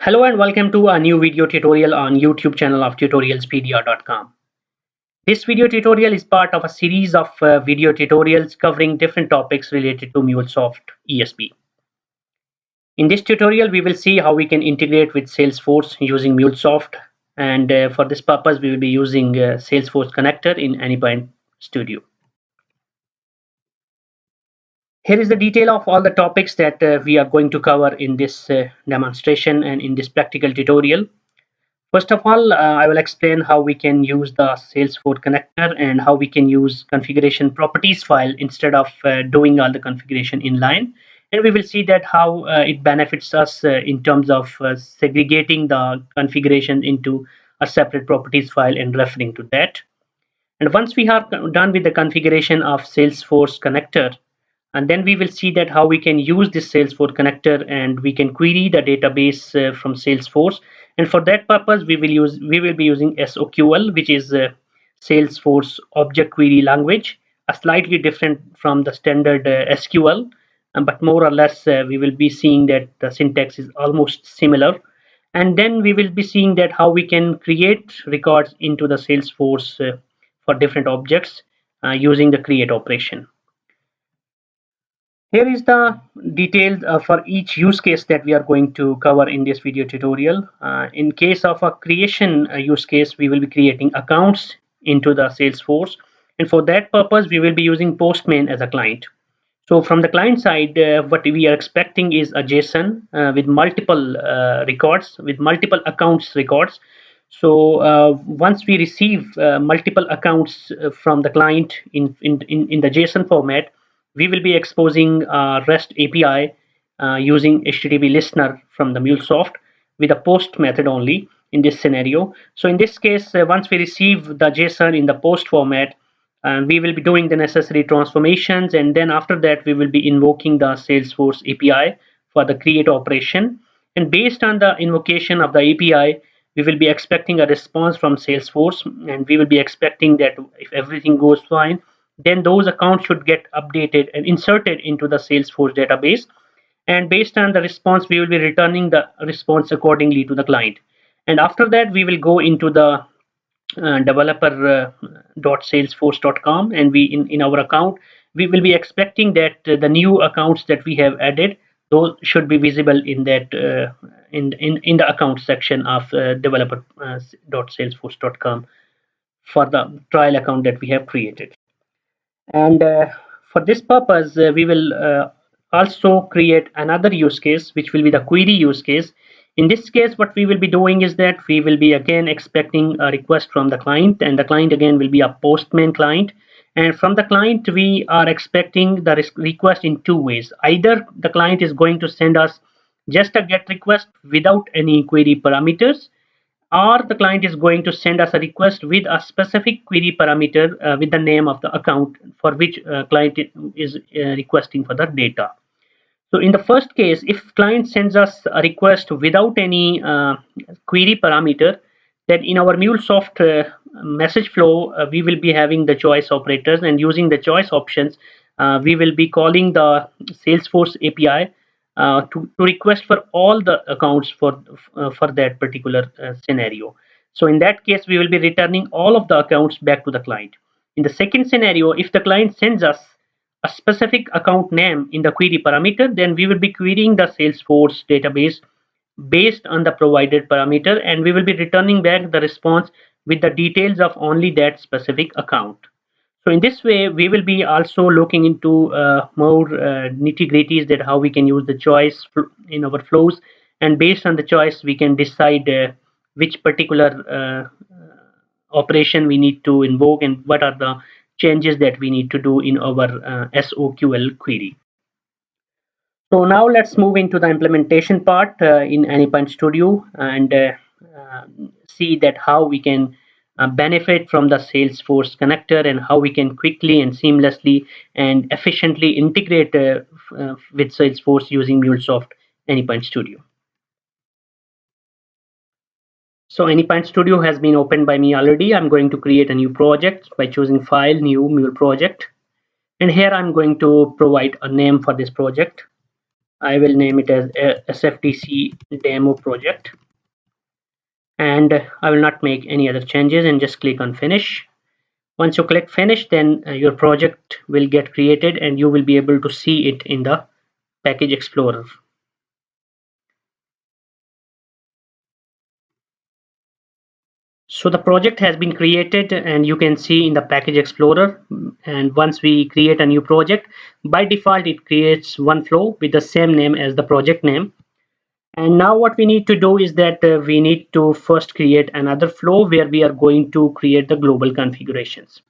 Hello and welcome to a new video tutorial on YouTube channel of tutorialspedia.com. This video tutorial is part of a series of video tutorials covering different topics related to MuleSoft ESP. In this tutorial, we will see how we can integrate with Salesforce using MuleSoft, and for this purpose, we will be using Salesforce connector in Anypoint Studio. Here is the detail of all the topics that we are going to cover in this demonstration and in this practical tutorial. First of all, I will explain how we can use the Salesforce connector and how we can use configuration properties file instead of doing all the configuration inline. And we will see that how it benefits us in terms of segregating the configuration into a separate properties file and referring to that. And once we are done with the configuration of Salesforce connector, and then we will see that how we can use this Salesforce connector and we can query the database from Salesforce. And for that purpose, we will be using SOQL, which is Salesforce Object Query Language, a slightly different from the standard SQL, but more or less we will be seeing that the syntax is almost similar. And then we will be seeing that how we can create records into the Salesforce for different objects using the create operation. Here is the details for each use case that we are going to cover in this video tutorial. In case of a creation use case, we will be creating accounts into the Salesforce. And for that purpose, we will be using Postman as a client. So from the client side, what we are expecting is a JSON with multiple records, with multiple accounts records. So once we receive multiple accounts from the client in the JSON format, we will be exposing REST API using HTTP listener from the MuleSoft with a post method only in this scenario. So in this case, once we receive the JSON in the post format, we will be doing the necessary transformations, and then after that we will be invoking the Salesforce API for the create operation. And based on the invocation of the API, we will be expecting a response from Salesforce, and we will be expecting that if everything goes fine, then those accounts should get updated and inserted into the Salesforce database. And based on the response, we will be returning the response accordingly to the client. And after that, we will go into the developer.salesforce.com, and we in our account, we will be expecting that the new accounts that we have added, those should be visible in that in the account section of developer.salesforce.com for the trial account that we have created. And for this purpose, we will also create another use case, which will be the query use case. In this case, what we will be doing is that we will be again expecting a request from the client, and the client again will be a Postman client. And from the client, we are expecting the request in two ways. Either the client is going to send us just a GET request without any query parameters, or the client is going to send us a request with a specific query parameter with the name of the account for which client is requesting for the data. So in the first case, if client sends us a request without any query parameter, then in our MuleSoft message flow, we will be having the choice operators, and using the choice options, we will be calling the Salesforce API to request for all the accounts for that particular scenario. So in that case, we will be returning all of the accounts back to the client. In the second scenario, if the client sends us a specific account name in the query parameter, then we will be querying the Salesforce database based on the provided parameter, and we will be returning back the response with the details of only that specific account. So in this way, we will be also looking into more nitty-gritties that how we can use the choice in our flows, and based on the choice, we can decide which particular operation we need to invoke and what are the changes that we need to do in our SOQL query. So now let's move into the implementation part in Anypoint Studio and see that how we can benefit from the Salesforce connector and how we can quickly and seamlessly and efficiently integrate with Salesforce using MuleSoft Anypoint Studio. So Anypoint Studio has been opened by me already. I'm going to create a new project by choosing File, New, Mule Project. And here I'm going to provide a name for this project. I will name it as SFTC demo project, and I will not make any other changes and just click on finish. Once you click finish, then your project will get created and you will be able to see it in the package explorer. So the project has been created and you can see in the package explorer. And once we create a new project, by default it creates one flow with the same name as the project name. And now what we need to do is that we need to first create another flow where we are going to create the global configurations.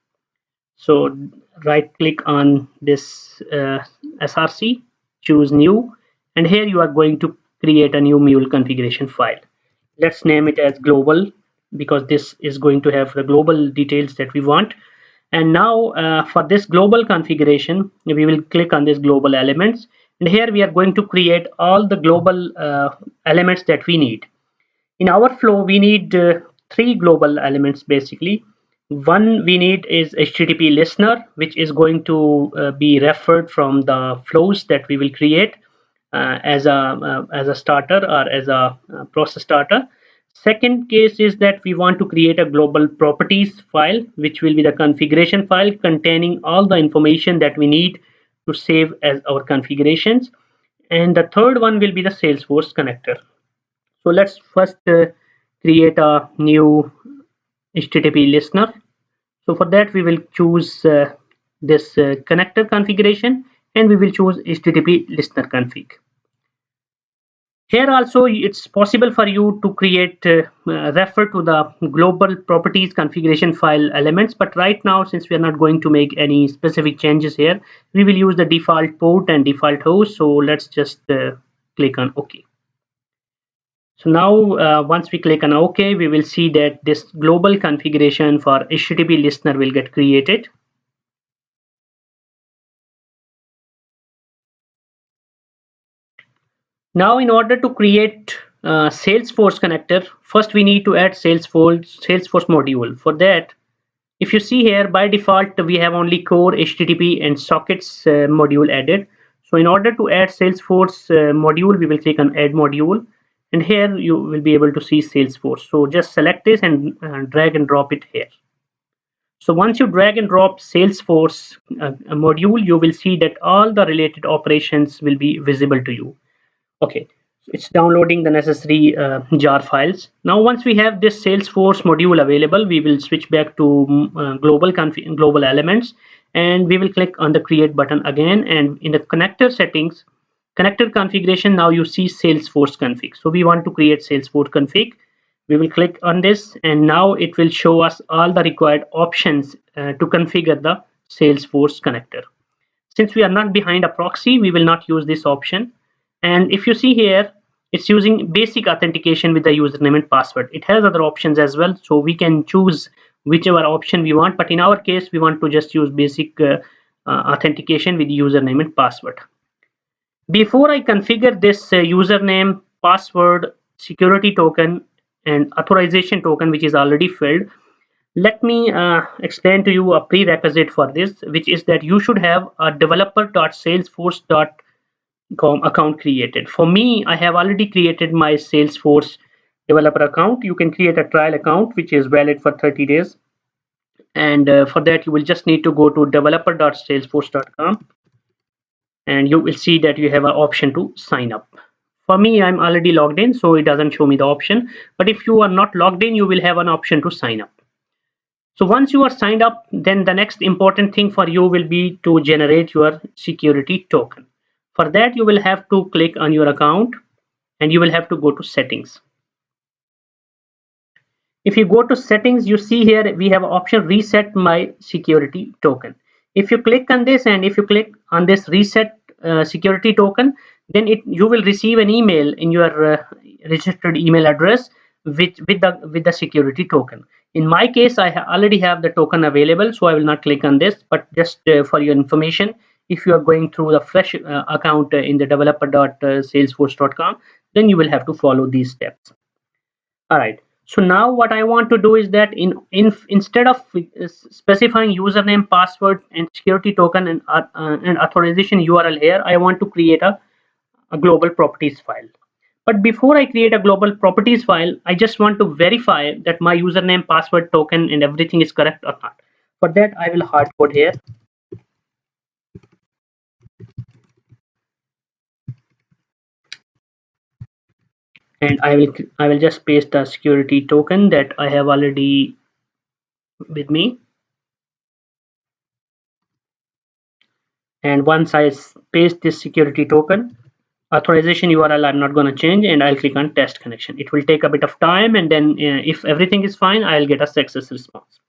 So right click on this SRC, choose new, and here you are going to create a new mule configuration file. Let's name it as global because this is going to have the global details that we want. And now for this global configuration, we will click on this global elements, and here we are going to create all the global elements that we need. In our flow, we need three global elements basically. One we need is HTTP listener, which is going to be referred from the flows that we will create as a starter or as a process starter. Second case is that we want to create a global properties file, which will be the configuration file containing all the information that we need to save as our configurations. And the third one will be the Salesforce connector. So let's first create a new HTTP listener. So for that we will choose this connector configuration and we will choose HTTP listener config. Here also it's possible for you to create refer to the global properties configuration file elements, but right now since we are not going to make any specific changes here, we will use the default port and default host. So let's just click on OK. So now once we click on OK, we will see that this global configuration for HTTP listener will get created. Now in order to create Salesforce connector, first we need to add Salesforce module. For that, if you see here, by default we have only core HTTP and sockets module added. So in order to add Salesforce module, we will click on add module, and here you will be able to see Salesforce. So just select this and drag and drop it here. So once you drag and drop Salesforce module, you will see that all the related operations will be visible to you. Okay, so it's downloading the necessary jar files. Now once we have this Salesforce module available, we will switch back to global elements, and we will click on the create button again, and in the connector settings, connector configuration, now you see Salesforce config. So we want to create Salesforce config. We will click on this, and now it will show us all the required options to configure the Salesforce connector. Since we are not behind a proxy, we will not use this option. And if you see here, it's using basic authentication with the username and password. It has other options as well, so we can choose whichever option we want, but in our case we want to just use basic authentication with username and password. Before I configure this username, password, security token and authorization token, which is already filled, let me explain to you a prerequisite for this, which is that you should have a developer.salesforce.com account created. For me, I have already created my Salesforce developer account. You can create a trial account which is valid for 30 days. And for that, you will just need to go to developer.salesforce.com, and you will see that you have an option to sign up. For me, I'm already logged in, so it doesn't show me the option. But if you are not logged in, you will have an option to sign up. So once you are signed up, then the next important thing for you will be to generate your security token. For that, you will have to click on your account and you will have to go to settings. If you go to settings, you see here we have option reset my security token. If you click on this and if you click on this reset security token, then you will receive an email in your registered email address with the security token. In my case, I already have the token available, so I will not click on this. But just for your information, if you are going through the fresh account in the developer.salesforce.com, then you will have to follow these steps. All right. So now what I want to do is that instead of specifying username, password, and security token and authorization URL here, I want to create a a global properties file. But before I create a global properties file, I just want to verify that my username, password, token, and everything is correct or not. For that, I will hard code here, and I will just paste the security token that I have already with me. And once I paste this security token, authorization URL I'm not going to change, and I'll click on test connection. It will take a bit of time, and then if everything is fine, I'll get a success response.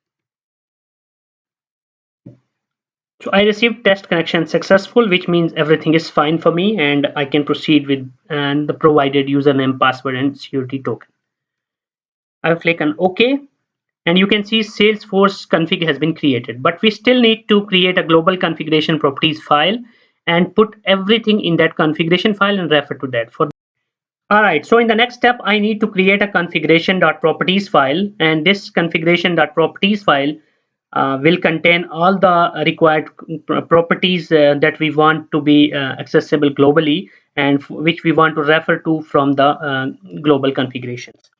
So I received test connection successful, which means everything is fine for me and I can proceed with the provided username, password, and security token. I'll click on OK, and you can see Salesforce config has been created, but we still need to create a global configuration properties file and put everything in that configuration file and refer to that. All right, so in the next step, I need to create a configuration.properties file, and this configuration.properties file will contain all the required properties that we want to be accessible globally and which we want to refer to from the global configurations.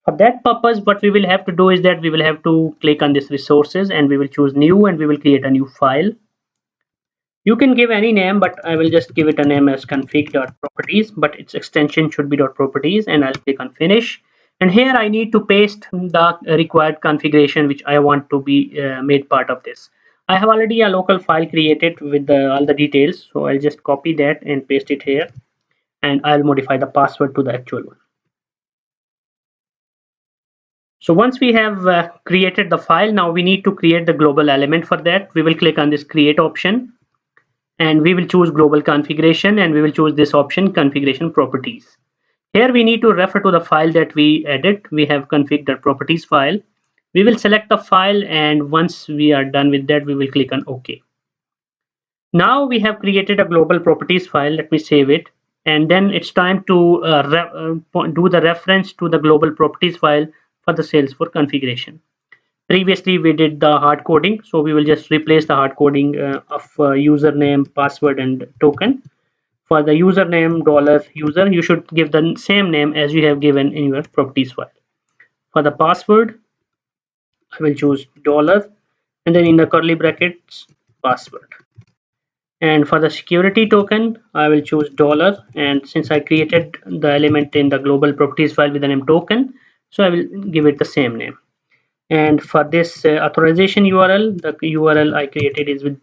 For that purpose, what we will have to do is that we will have to click on this resources and we will choose new and we will create a new file. You can give any name, but I will just give it a name as config.properties, but its extension should be .properties, and I'll click on finish. And here I need to paste the required configuration which I want to be made part of this. I have already a local file created with all the details, so I'll just copy that and paste it here, and I'll modify the password to the actual one. So once we have created the file, now we need to create the global element. For that, we will click on this create option, and we will choose global configuration, and we will choose this option, configuration properties. Here we need to refer to the file that we edit. We have config.properties file. We will select the file, and once we are done with that, we will click on OK. Now we have created a global properties file. Let me save it, and then it's time to do the reference to the global properties file for the Salesforce configuration. Previously we did the hard coding, so we will just replace the hard coding of username, password, and token. For the username $user, you should give the same name as you have given in your properties file. For the password, I will choose $, and then in the curly brackets, password. And for the security token, I will choose $, and since I created the element in the global properties file with the name token, so I will give it the same name. And for this authorization URL, the URL I created is with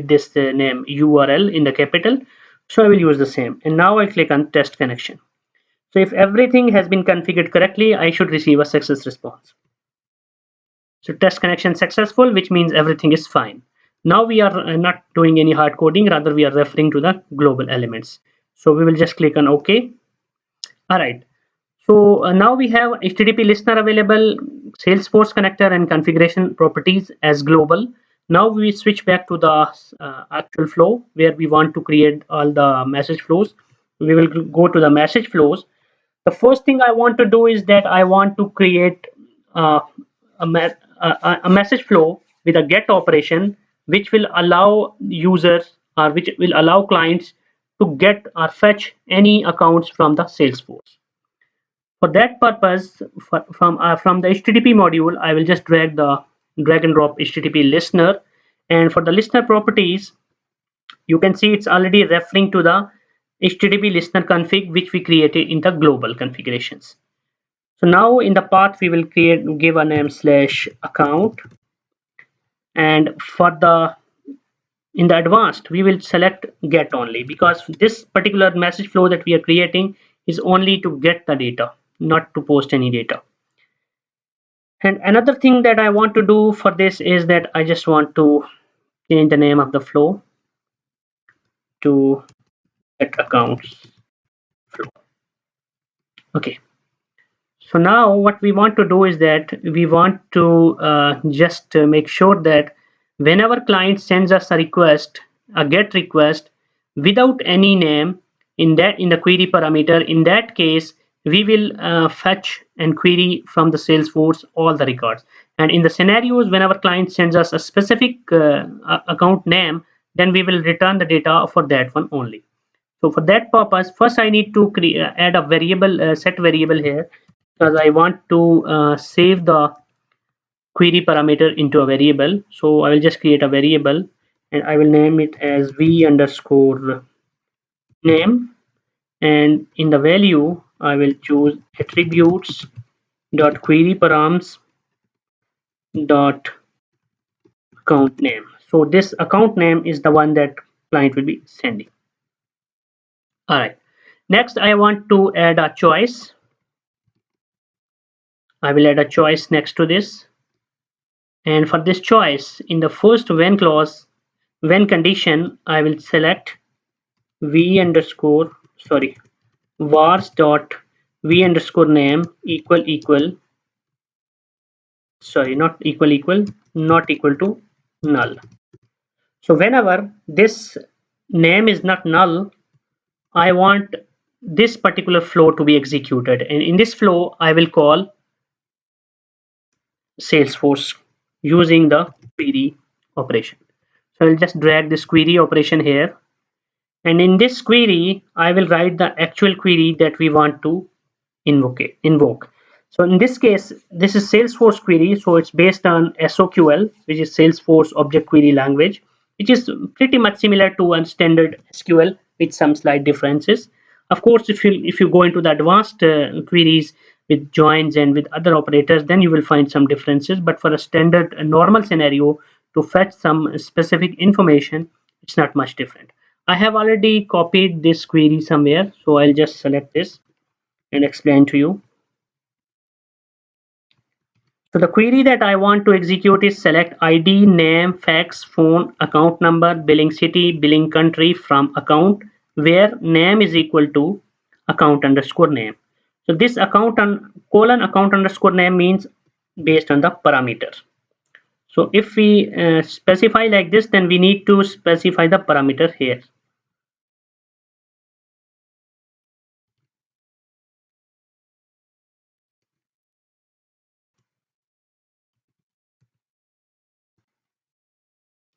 this name URL in the capital, so I will use the same. And now I click on test connection. So if everything has been configured correctly, I should receive a success response. So test connection successful, which means everything is fine. Now we are not doing any hard coding, rather we are referring to the global elements. So we will just click on OK. All right. So now we have HTTP listener available, Salesforce connector, and configuration properties as global. Now we switch back to the actual flow where we want to create all the message flows. We will go to the message flows. The first thing I want to do is that I want to create a message flow with a get operation, which will allow users or which will allow clients to get or fetch any accounts from the Salesforce. For that purpose, from the HTTP module, I will just drag and drop HTTP listener, and for the listener properties, you can see it's already referring to the HTTP listener config which we created in the global configurations. So now in the path we will give a name /account, and for the in the advanced we will select get only, because this particular message flow that we are creating is only to get the data, not to post any data. And another thing that I want to do for this is that I just want to change the name of the flow to get accounts flow. Okay. So now what we want to do is that we want to just make sure that whenever client sends us a request, a get request without any name in the query parameter, in that case we will fetch and query from the Salesforce all the records. And in the scenarios whenever client sends us a specific account name, then we will return the data for that one only. So for that purpose, first I need to add a variable, set variable here, because I want to save the query parameter into a variable. So I will just create a variable and I will name it as v underscore name, and in the value I will choose attributes dot query params dot account name. So this account name is the one that client will be sending. All right. Next, I want to add a choice. I will add a choice next to this. And for this choice, in the first when clause, when condition, I will select v underscore, sorry, vars dot v underscore name equal, sorry, not equal to null. So whenever this name is not null, I want this particular flow to be executed. And in this flow, I will call Salesforce using the query operation. So I'll just drag this query operation here. And in this query, I will write the actual query that we want to invoke. So in this case, this is Salesforce query. So it's based on SOQL, which is Salesforce Object Query Language, which is pretty much similar to a standard SQL with some slight differences. Of course, if you go into the advanced queries with joins and with other operators, then you will find some differences. But for a standard normal scenario to fetch some specific information, it's not much different. I have already copied this query somewhere, so I'll just select this and explain to you. So the query that I want to execute is select ID, name, fax, phone, account number, billing city, billing country from account, where name is equal to account underscore name. So this account and colon account underscore name means based on the parameter. So if we specify like this, then we need to specify the parameter here.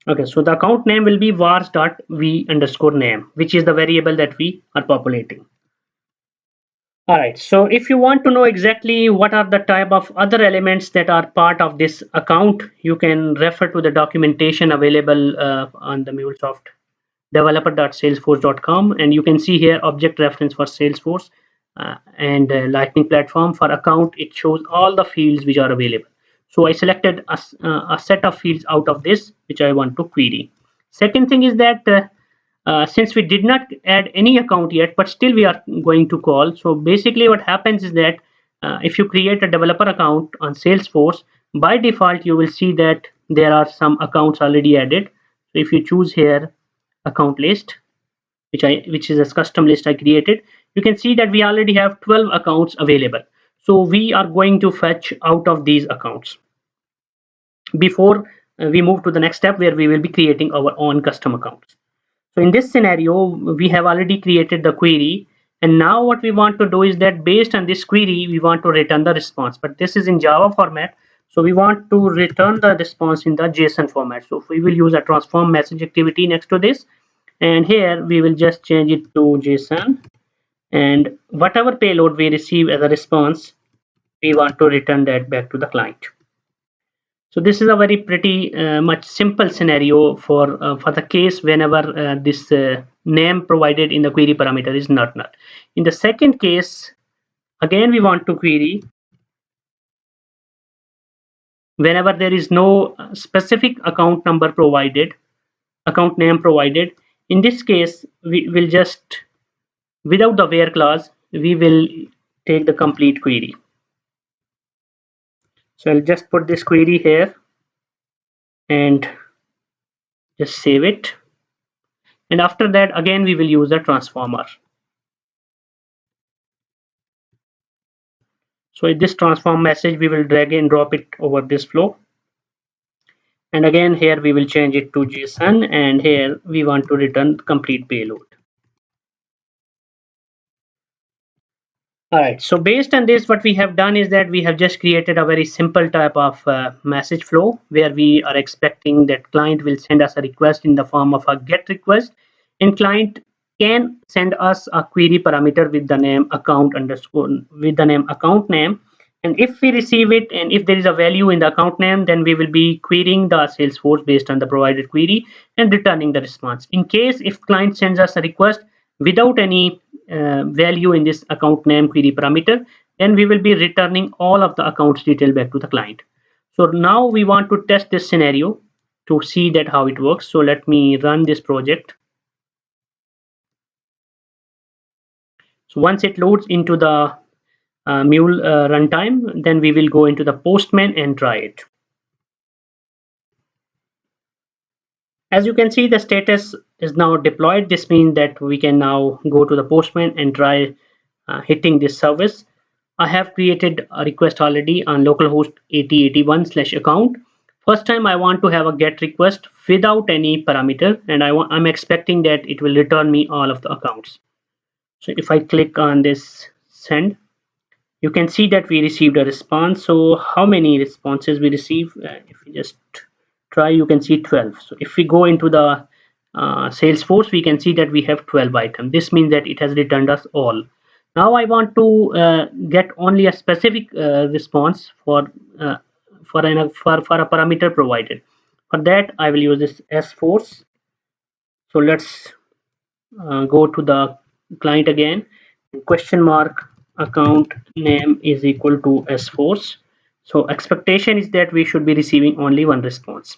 Okay, so the account name will be vars.v underscore name, which is the variable that we are populating. All right, so if you want to know exactly what are the type of other elements that are part of this account, you can refer to the documentation available on the MuleSoft developer.salesforce.com, and you can see here object reference for Salesforce and Lightning platform. For account, it shows all the fields which are available. So I selected a set of fields out of this which I want to query. Second thing is that since we did not add any account yet, but still we are going to call. So basically what happens is that if you create a developer account on Salesforce, by default you will see that there are some accounts already added. So if you choose here account list, which is a custom list I created, you can see that we already have 12 accounts available. So we are going to fetch out of these accounts before we move to the next step where we will be creating our own custom accounts. So in this scenario, we have already created the query, and now what we want to do is that based on this query, we want to return the response. But this is in Java format, so we want to return the response in the JSON format. So we will use a transform message activity next to this, and here we will just change it to JSON, and whatever payload we receive as a response, we want to return that back to the client. So this is a very pretty much simple scenario for the case whenever this name provided in the query parameter is not null. In the second case, again we want to query whenever there is no specific account number provided, account name provided. In this case, we will just, without the where clause, we will take the complete query. So I'll just put this query here and just save it. And after that, again, we will use a transformer. So in this transform message, we will drag and drop it over this flow. And again, here we will change it to JSON, and here we want to return complete payload. All right, so based on this, what we have done is that we have just created a very simple type of message flow where we are expecting that client will send us a request in the form of a GET request, and client can send us a query parameter with the name account underscore with the name account name, and if we receive it and if there is a value in the account name, then we will be querying the Salesforce based on the provided query and returning the response. In case if client sends us a request without any value in this account name query parameter, then we will be returning all of the accounts detail back to the client. So now we want to test this scenario to see that how it works. So let me run this project. So once it loads into the Mule runtime, then we will go into the Postman and try it. As you can see, the status is now deployed. This means that we can now go to the Postman and try hitting this service. I have created a request already on localhost 8081/account. First time I want to have a GET request without any parameter, and I'm expecting that it will return me all of the accounts. So if I click on this send, you can see that we received a response. So how many responses we receive? If we just try, you can see 12. So if we go into the Salesforce, we can see that we have 12 items. This means that it has returned us all. Now I want to get only a specific response for a parameter provided. For that, I will use this Salesforce. So let's go to the client again. Question mark account name is equal to Salesforce. So expectation is that we should be receiving only one response.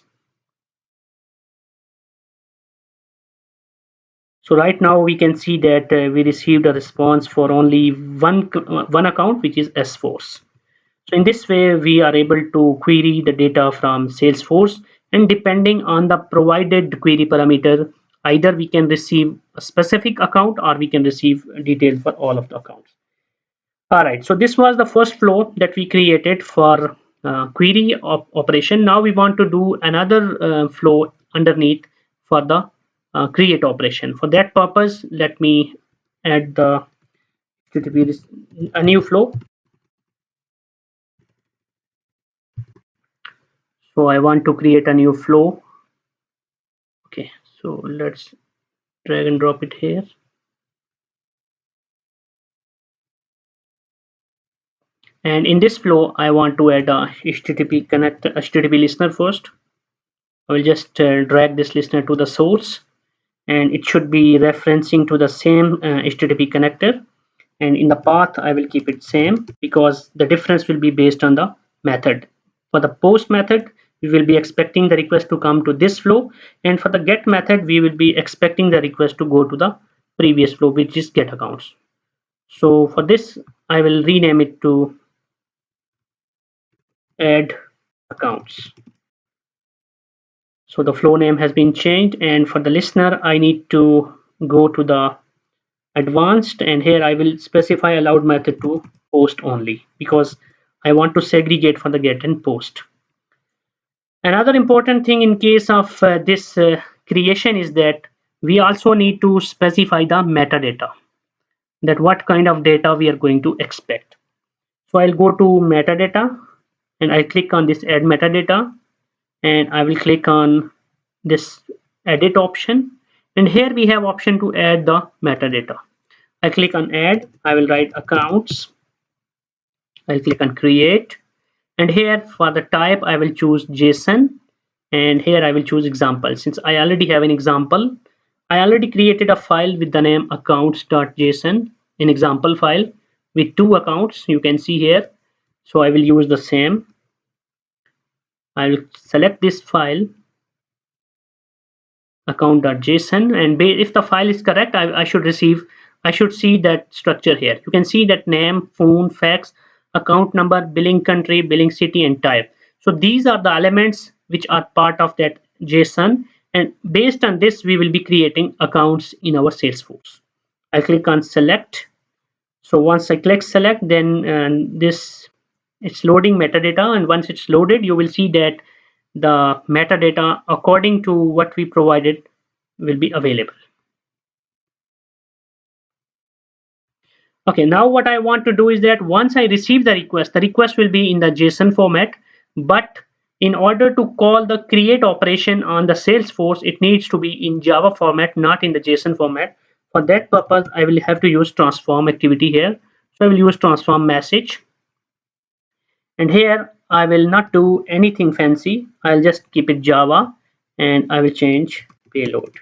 So right now we can see that we received a response for only one account, which is Salesforce. So in this way, we are able to query the data from Salesforce, and depending on the provided query parameter, either we can receive a specific account or we can receive details for all of the accounts. All right, so this was the first flow that we created for query operation. Now we want to do another flow underneath for the create operation. For that purpose, let me add the a new flow. So I want to create a new flow. Okay, so let's drag and drop it here. And in this flow, I want to add a HTTP listener first. I will just drag this listener to the source, and it should be referencing to the same HTTP connector. And in the path, I will keep it same because the difference will be based on the method. For the post method, we will be expecting the request to come to this flow, and for the get method, we will be expecting the request to go to the previous flow, which is get accounts. So for this, I will rename it to add accounts. So the flow name has been changed, and for the listener, I need to go to the advanced, and here I will specify allowed method to post only because I want to segregate for the get and post. Another important thing in case of this creation is that we also need to specify the metadata, that what kind of data we are going to expect. So I'll go to metadata and I'll click on this add metadata, and I will click on this edit option, and here we have option to add the metadata. I click on add, I will write accounts, I'll click on create, and here for the type I will choose JSON, and here I will choose example. Since I already have an example, I already created a file with the name accounts.json, an example file with 2 accounts, you can see here. So I will use the same. I will select this file account.json, and if the file is correct, I should see that structure here. You can see that name, phone, fax, account number, billing country, billing city, and type. So these are the elements which are part of that JSON, and based on this we will be creating accounts in our Salesforce. I click on select. So once I click select, then it's loading metadata, and once it's loaded, you will see that the metadata according to what we provided will be available. Okay, now what I want to do is that once I receive the request will be in the JSON format, but in order to call the create operation on the Salesforce, it needs to be in Java format, not in the JSON format. For that purpose, I will have to use transform activity here. So I will use transform message, and here I will not do anything fancy. I'll just keep it Java, and I will change payload.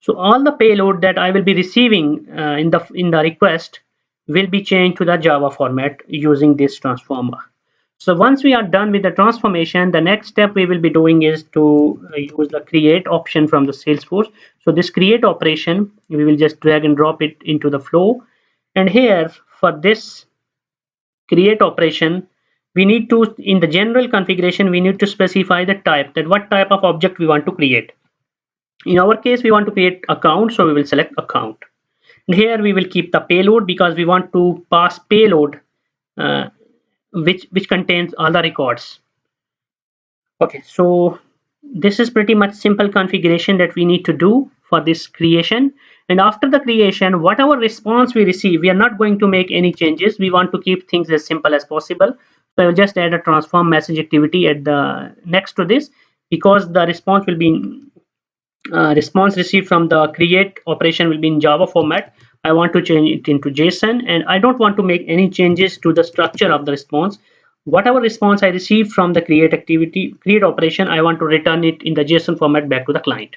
So all the payload that I will be receiving in the request will be changed to the Java format using this transformer. So once we are done with the transformation, the next step we will be doing is to use the create option from the Salesforce. So this create operation, we will just drag and drop it into the flow. And here for this create operation, we need to, in the general configuration, we need to specify the type, that what type of object we want to create. In our case, we want to create account, so we will select account. And here we will keep the payload because we want to pass payload uh, which contains all the records. Okay, so this is pretty much simple configuration that we need to do for this creation. And after the creation, whatever response we receive, we are not going to make any changes. We want to keep things as simple as possible. So I will just add a transform message activity at the next to this, because the response will be response received from the create operation will be in Java format. I want to change it into JSON, and I don't want to make any changes to the structure of the response. Whatever response I receive from the create operation, I want to return it in the JSON format back to the client.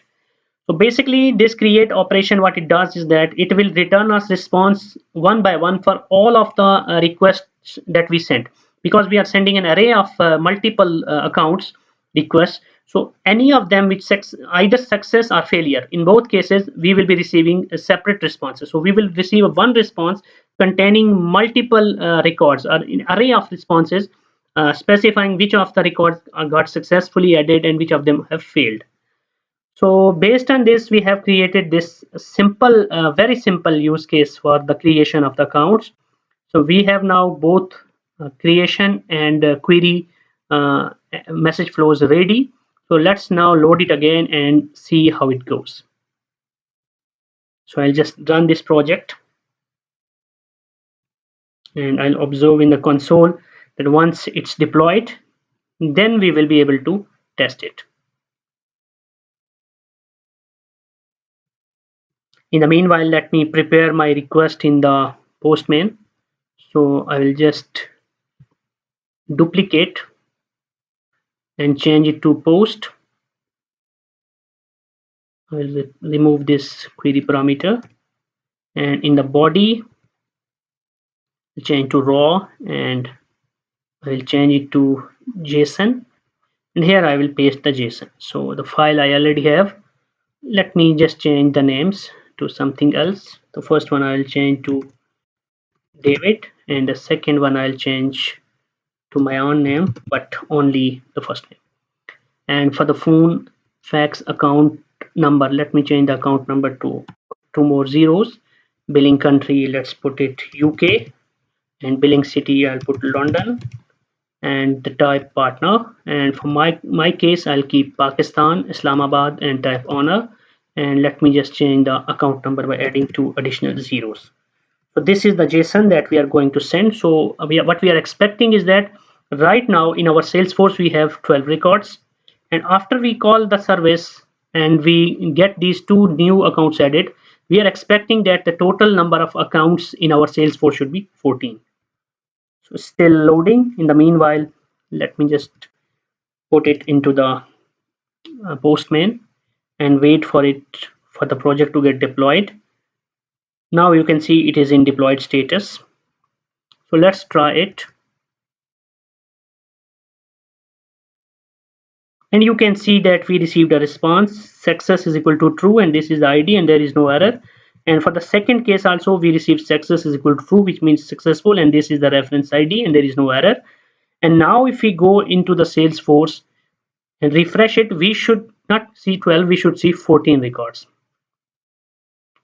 So basically this create operation, what it does is that it will return us response one by one for all of the requests that we sent, because we are sending an array of multiple accounts requests. So any of them which either success or failure, in both cases we will be receiving separate responses. So we will receive one response containing multiple records, or an array of responses specifying which of the records got successfully added and which of them have failed. So based on this, we have created this simple, very simple use case for the creation of the accounts. So we have now both creation and query message flows ready. So let's now load it again and see how it goes. So I'll just run this project, and I'll observe in the console that once it's deployed, then we will be able to test it. In the meanwhile, let me prepare my request in the Postman. So I will just duplicate and change it to post. I will remove this query parameter, and in the body change to raw, and I will change it to JSON, and here I will paste the JSON. So the file I already have, let me just change the names to something else. The first one I will change to David, and the second one I'll change to my own name, but only the first name. And for the phone fax account number, let me change the account number to two more zeros. Billing country, let's put it UK, and billing city I'll put London, and the type partner, and for my case I'll keep Pakistan, Islamabad, and type honor. And let me just change the account number by adding two additional zeros. So this is the JSON that we are going to send. So what we are expecting is that right now in our Salesforce we have 12 records, and after we call the service and we get these two new accounts added, we are expecting that the total number of accounts in our Salesforce should be 14. So still loading. In the meanwhile, let me just put it into the Postman and wait for the project to get deployed. Now you can see it is in deployed status. So let's try it. And you can see that we received a response, success is equal to true, and this is the ID, and there is no error. And for the second case also we received success is equal to true, which means successful, and this is the reference ID, and there is no error. And now if we go into the Salesforce and refresh it, we should not see 12, we should see 14 records.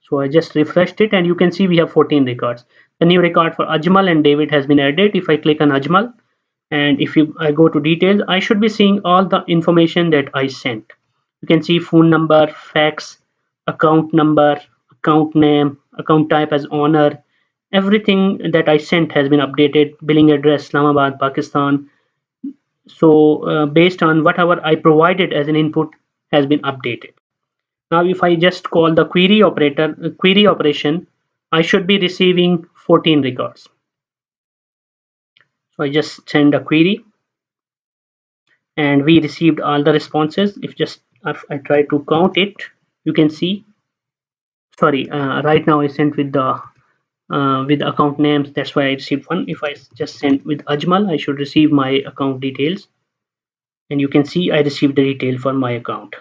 So I just refreshed it, and you can see we have 14 records. The new record for Ajmal and David has been added. If I click on Ajmal, and if I go to details, I should be seeing all the information that I sent. You can see phone number, fax, account number, account name, account type as owner. Everything that I sent has been updated. Billing address Islamabad, Pakistan. So based on whatever I provided as an input has been updated. Now if I just call the query operation, I should be receiving 14 records. So I just send a query and we received all the responses. If I try to count it, you can see, sorry, right now I sent with account names, that's why I received one. If I just send with Ajmal, I should receive my account details, and you can see I received the detail for my account.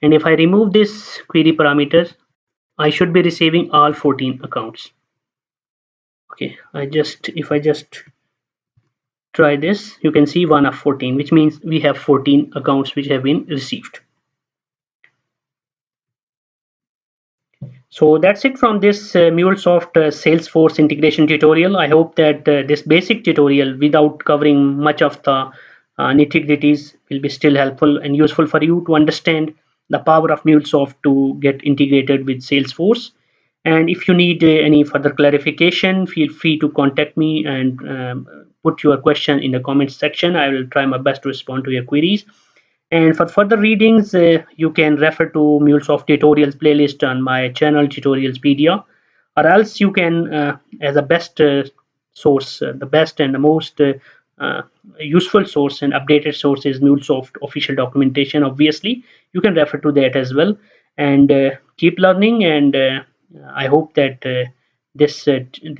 And if I remove this query parameters, I should be receiving all 14 accounts. Okay, if I just try this, you can see 1 of 14, which means we have 14 accounts which have been received. So that's it from this MuleSoft Salesforce integration tutorial. I hope that this basic tutorial, without covering much of the nitty-gritties, will be still helpful and useful for you to understand the power of MuleSoft to get integrated with Salesforce. And if you need any further clarification, feel free to contact me and put your question in the comments section. I will try my best to respond to your queries. And for further readings, you can refer to MuleSoft tutorials playlist on my channel Tutorialspedia, or else you can, as a best source, the best and the most uh, useful source and updated source is MuleSoft official documentation. Obviously, you can refer to that as well, and keep learning. And I hope that this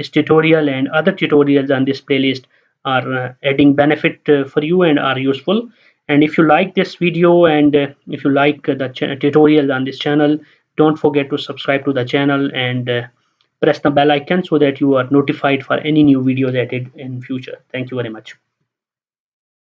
tutorial and other tutorials on this playlist are adding benefit for you and are useful. And if you like this video and if you like the tutorial on this channel, don't forget to subscribe to the channel and press the bell icon so that you are notified for any new videos added in future. Thank you very much.